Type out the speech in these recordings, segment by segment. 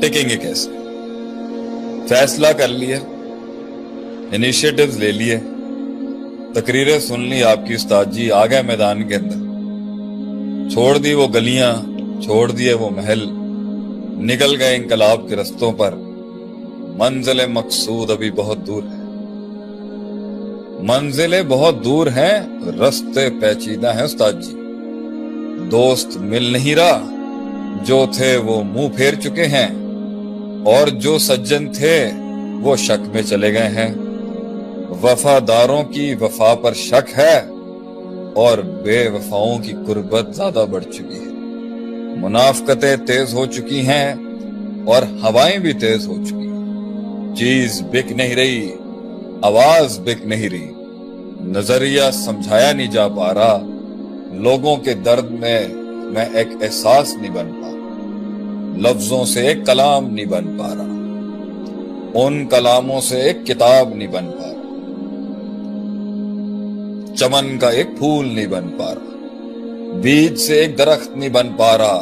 टिकेंगे कैसे। फैसला कर लिए, इनिशिएटिव्स ले लिए, तकरीरें सुन ली आपकी उस्ताद जी, आ गए मैदान के अंदर, छोड़ दी वो गलियां, छोड़ दिए वो महल, निकल गए इंकलाब के रस्तों पर। मंजिल मकसूद अभी बहुत दूर है, मंजिलें बहुत दूर हैं, रस्ते पेचीदा हैं उस्ताद जी। दोस्त मिल नहीं रहा, जो थे वो मुंह फेर चुके हैं, और जो सज्जन थे वो शक में चले गए हैं। वफादारों की वफा पर शक है, और बेवफाओं की कुर्बत ज्यादा बढ़ चुकी है। मुनाफकतें तेज हो चुकी हैं, और हवाएं भी तेज हो चुकी हैं। चीज बिक नहीं रही, आवाज बिक नहीं रही, नजरिया समझाया नहीं जा पा रहा। लोगों के दर्द में मैं एक एहसास नहीं बन पा रहा, लफ्जों से एक कलाम नहीं बन पा रहा, उन कलामों से एक किताब नहीं बन पा रहा, चमन का एक फूल नहीं बन पा रहा, बीज से एक दरख्त नहीं बन पा रहा,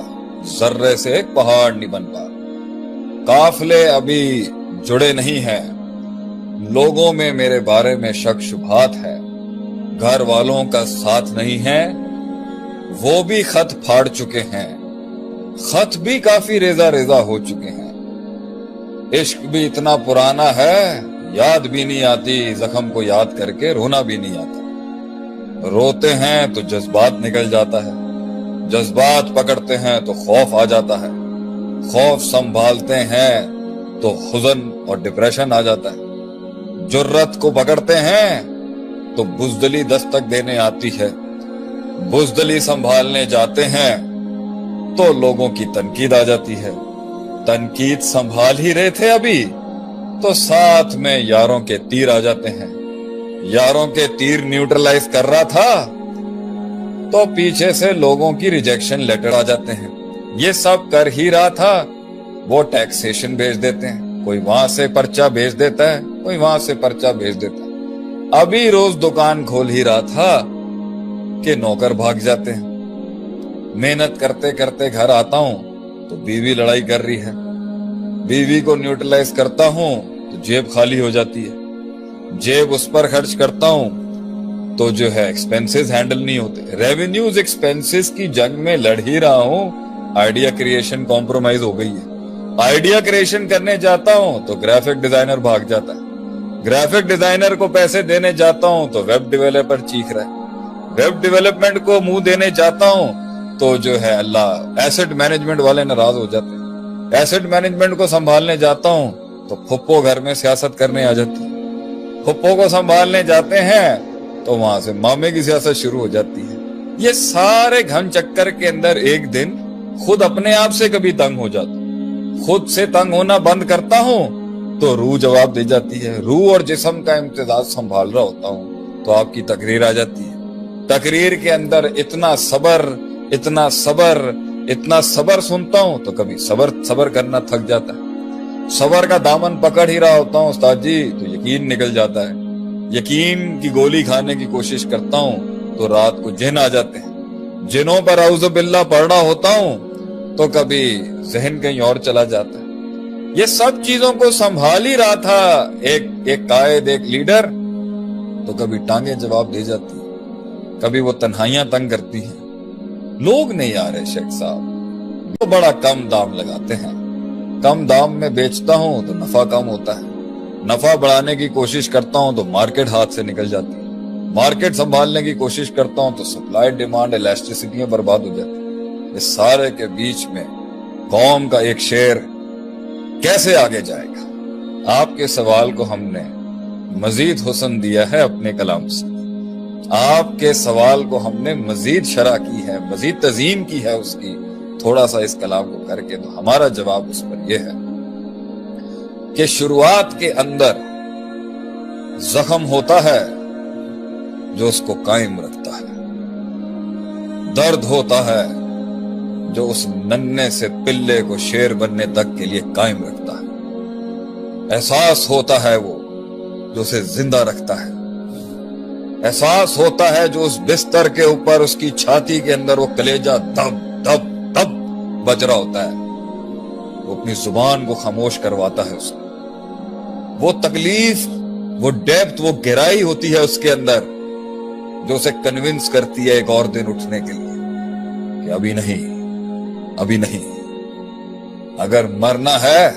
जर्रे से एक पहाड़ नहीं बन पा रहा। काफले अभी जुड़े नहीं हैं, लोगों में मेरे बारे में शक शुबहात है। घर वालों का साथ नहीं है, वो भी खत फाड़ चुके हैं, खत भी काफी रेजा रेजा हो चुके हैं। इश्क भी इतना पुराना है, याद भी नहीं आती, जख्म को याद करके रोना भी नहीं आता। रोते हैं तो जज्बात निकल जाता है, जज्बात पकड़ते हैं तो खौफ आ जाता है, खौफ संभालते हैं तो हुज़न और डिप्रेशन आ जाता है। जुर्रत को पकड़ते हैं तो बुज़दिली दस्तक देने आती है, बुज़दिली संभालने जाते हैं तो लोगों की तनकीद आ जाती है। तनकीद संभाल ही रहे थे अभी, तो साथ में यारों के तीर आ जाते हैं। यारों के तीर न्यूट्रलाइज कर रहा था, तो पीछे से लोगों की रिजेक्शन लेटर आ जाते हैं। ये सब कर ही रहा था, वो टैक्सेशन भेज देते हैं, कोई वहां से पर्चा भेज देता है, कोई वहां से पर्चा भेज देता है। अभी रोज दुकान खोल ही रहा था कि नौकर भाग जाते हैं। मेहनत करते करते घर आता हूं तो बीवी लड़ाई कर रही है, बीवी को न्यूट्रलाइज करता हूं तो जेब खाली हो जाती है, जेब उस पर खर्च करता हूं तो जो है एक्सपेंसेस हैंडल नहीं होते। रेवेन्यूज एक्सपेंसेस की जंग में लड़ ही रहा हूं, आइडिया क्रिएशन कॉम्प्रोमाइज हो गई है। आइडिया क्रिएशन करने जाता हूं तो ग्राफिक डिजाइनर भाग जाता है, ग्राफिक डिजाइनर को पैसे देने जाता हूं तो वेब डेवलपर चीख रहा है, वेब डेवलपमेंट को मुंह देने जाता हूं तो जो है अल्लाह एसेट मैनेजमेंट वाले नाराज हो जाते हैं। एसेट मैनेजमेंट को संभालने जाता हूं तो फुप्पो घर में सियासत करने आ जाती है, फुप्पो को संभालने जाते हैं तो वहां से मामे की सियासत शुरू हो जाती है। ये सारे घन चक्कर के अंदर एक दिन खुद अपने आप से कभी तंग हो जाता हूं, खुद से तंग होना बंद करता हूं तो रूह जवाब दे जाती है। रूह और जिस्म का इम्तिजाज संभाल रहा होता हूं तो आपकी तकरीर आ जाती है। तकरीर के अंदर इतना सबर, इतना सबर, इतना सबर सुनता हूं तो कभी सबर करना थक जाता है। सबर का दामन पकड़ ही रहा होता हूं उस्ताद जी तो यकीन निकल जाता है। यकीन की गोली खाने की कोशिश करता हूं तो रात को जिन आ जाते हैं। जिनों पर औज़ु बिल्लाह पढ़ रहा होता हूं तो कभी जहन कहीं और चला जाता है। ये सब चीजों को संभाल ही रहा था एक कायद, एक लीडर, तो कभी टांगे जवाब दे जाती है, कभी वो तन्हाइयां तंग करती हैं। लोग नहीं आ रहे शेख साहब, तो बड़ा कम दाम लगाते हैं। कम दाम में बेचता हूं तो नफा कम होता है, नफा बढ़ाने की कोशिश करता हूं तो मार्केट हाथ से निकल जाती है, मार्केट संभालने की कोशिश करता हूं तो सप्लाई डिमांड इलास्टिसिटियां बर्बाद हो जाती है। इस सारे के बीच में कौम का एक शेर कैसे आगे जाएगा? आपके सवाल को हमने मजीद हुस्न दिया है अपने कलाम से, आपके सवाल को हमने मजीद शरह की है, मजीद तज़ीम की है उसकी, थोड़ा सा इस कलाम को करके। तो हमारा जवाब उस पर यह है कि शुरुआत के अंदर जख्म होता है जो उसको कायम रखता है, दर्द होता है जो उस नन्हे से पिल्ले को शेर बनने तक के लिए कायम रखता है, एहसास होता है वो जो उसे जिंदा रखता है, एहसास होता है जो उस बिस्तर के ऊपर उसकी छाती के अंदर वो कलेजा दब दब दब बज रहा होता है, وہ اپنی زبان کو خاموش کرواتا ہے اس کو. وہ تکلیف، وہ ڈیپتھ، وہ گہرائی ہوتی ہے اس کے اندر جو اسے کنونس کرتی ہے ایک اور دن اٹھنے کے لیے کہ ابھی نہیں، ابھی نہیں. اگر مرنا ہے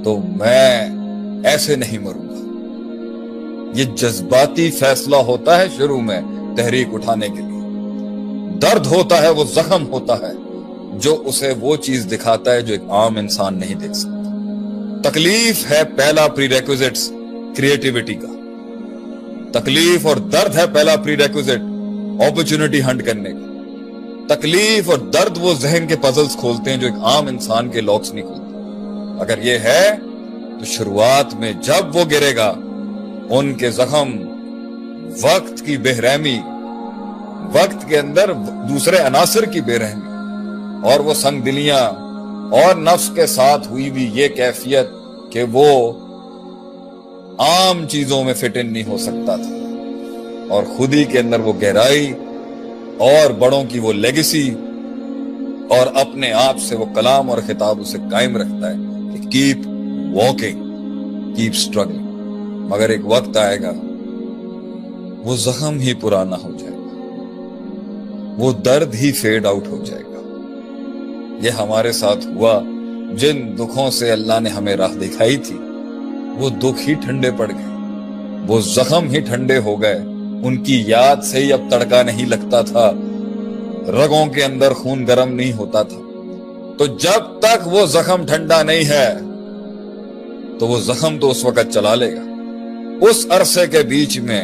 تو میں ایسے نہیں مروں گا. یہ جذباتی فیصلہ ہوتا ہے شروع میں تحریک اٹھانے کے لیے. درد ہوتا ہے، وہ زخم ہوتا ہے جو اسے وہ چیز دکھاتا ہے جو ایک عام انسان نہیں دیکھ سکتا. تکلیف ہے پہلا پری ریکوزٹس کریٹیوٹی کا. تکلیف اور درد ہے پہلا پری ریکوزٹ اپرچونٹی ہنٹ کرنے کا. تکلیف اور درد وہ ذہن کے پزلز کھولتے ہیں جو ایک عام انسان کے لاکس نہیں کھولتے. اگر یہ ہے تو شروعات میں جب وہ گرے گا ان کے زخم، وقت کی بے رحمی، وقت کے اندر دوسرے عناصر کی بے رحمی اور وہ سنگ دلیاں اور نفس کے ساتھ ہوئی بھی یہ کیفیت کہ وہ عام چیزوں میں فٹ ان نہیں ہو سکتا تھا، اور خود ہی کے اندر وہ گہرائی اور بڑوں کی وہ لیگیسی اور اپنے آپ سے وہ کلام اور خطاب اسے قائم رکھتا ہے کہ کیپ واکنگ، کیپ اسٹرگلنگ. مگر ایک وقت آئے گا وہ زخم ہی پرانا ہو جائے گا، وہ درد ہی فیڈ آؤٹ ہو جائے گا. یہ ہمارے ساتھ ہوا. جن دکھوں سے اللہ نے ہمیں راہ دکھائی تھی وہ دکھ ہی ٹھنڈے پڑ گئے، وہ زخم ہی ٹھنڈے ہو گئے. ان کی یاد سے ہی اب تڑکا نہیں لگتا تھا، رگوں کے اندر خون گرم نہیں ہوتا تھا. تو جب تک وہ زخم ٹھنڈا نہیں ہے تو وہ زخم تو اس وقت چلا لے گا. اس عرصے کے بیچ میں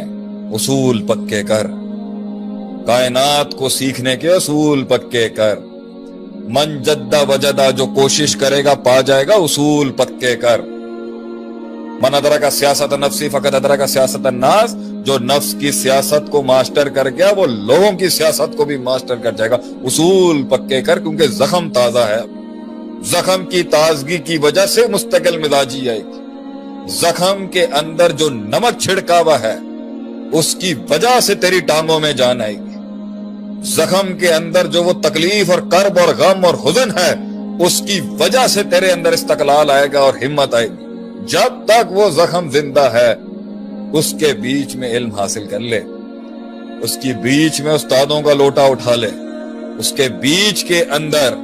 اصول پکے کر، کائنات کو سیکھنے کے اصول پکے کر. من جدہ وجدہ، جو کوشش کرے گا پا جائے گا. اصول پکے کر. من ادرک سیاست نفسی فقط ادرک سیاست الناس، جو نفس کی سیاست کو ماسٹر کر گیا وہ لوگوں کی سیاست کو بھی ماسٹر کر جائے گا. اصول پکے کر، کیونکہ زخم تازہ ہے. زخم کی تازگی کی وجہ سے مستقل مزاجی آئے گی. زخم کے اندر جو نمک چھڑکا ہوا ہے اس کی وجہ سے تیری ٹانگوں میں جان آئے گی. زخم کے اندر جو وہ تکلیف اور کرب اور غم اور حزن ہے اس کی وجہ سے تیرے اندر استقلال آئے گا اور ہمت آئے گی. جب تک وہ زخم زندہ ہے اس کے بیچ میں علم حاصل کر لے، اس کی بیچ میں استادوں کا لوٹا اٹھا لے، اس کے بیچ کے اندر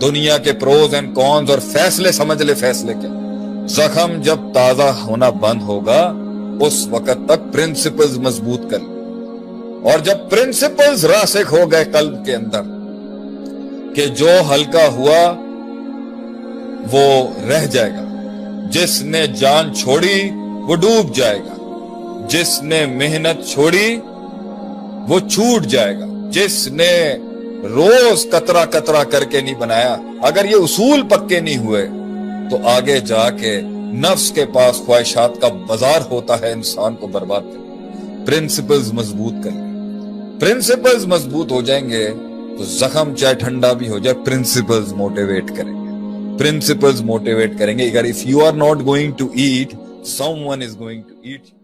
دنیا کے پروز اینڈ کونز اور فیصلے سمجھ لے. فیصلے کیا؟ زخم جب تازہ ہونا بند ہوگا اس وقت تک پرنسپلز مضبوط کر لے. اور جب پرنسپلز راسخ ہو گئے قلب کے اندر کہ جو ہلکا ہوا وہ رہ جائے گا، جس نے جان چھوڑی وہ ڈوب جائے گا، جس نے محنت چھوڑی وہ چھوٹ جائے گا، جس نے روز قطرہ قطرہ کر کے نہیں بنایا. اگر یہ اصول پکے نہیں ہوئے تو آگے جا کے نفس کے پاس خواہشات کا بازار ہوتا ہے انسان کو برباد کرنے. پرنسپلز مضبوط کر لیں. پرنسپلز مضبوط ہو جائیں گے تو زخم چاہے ٹھنڈا بھی ہو جائے پرنسپلز موٹیویٹ کریں گے. پرنسپلز موٹیویٹ کریں گے. اگر if you are not going to eat, someone is going to eat you.